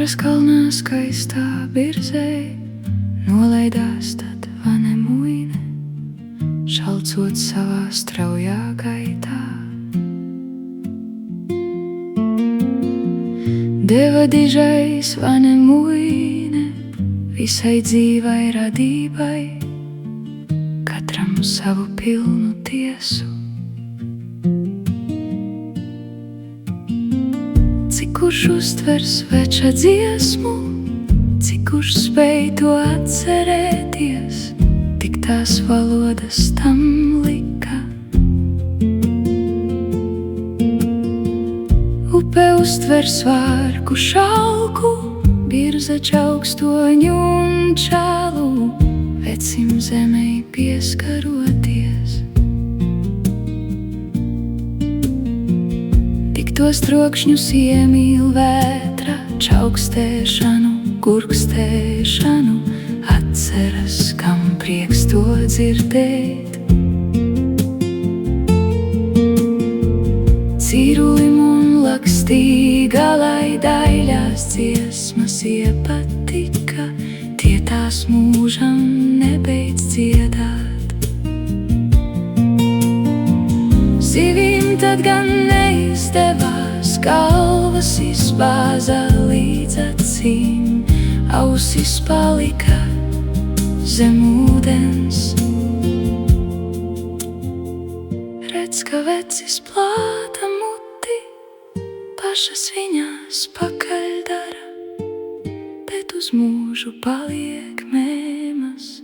Vasaras kalnā skaistā birzē nolaidās tad vane muine, šalcot savā straujā gaitā. Deva dižais vane muine visai dzīvai radībai, katram savu pilnu tiesu. Cik kurš uztvers veča dziesmu, cik kurš spēj to atcerēties, tik tās valodas tam lika. Upe uztver svārku šalku, birza čaukstoņu un čalu, vecim zemei pieskaroties. Tik tos trokšņus iemīl vētra, čaukstēšanu, gurkstēšanu, atceras, kam prieks to dzirdēt. Cirulim un lakstīga, lai daļās dziesmas iepatika, tie tās mūžam nebeidz dziedāt. Zivīm tad gan neizdevās, galvas izbāza līdz acīm, ausis palika zem ūdens. Redz, ka vecis plāta muti, pašas viņās pakaļ dara, bet uz mūžu paliek mēmas.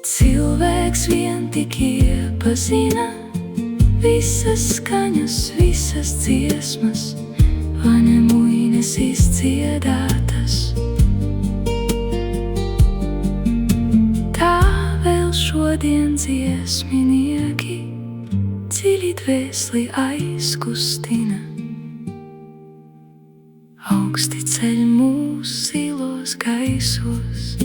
Cilvēks vien tik iepazina visas skaņas, visas dziesmas, vane muines izdziedātas. Tā vēl šodien dziesminieki dziļi dvēsli aizkustina, augsti ceļ mūs zilos gaisos.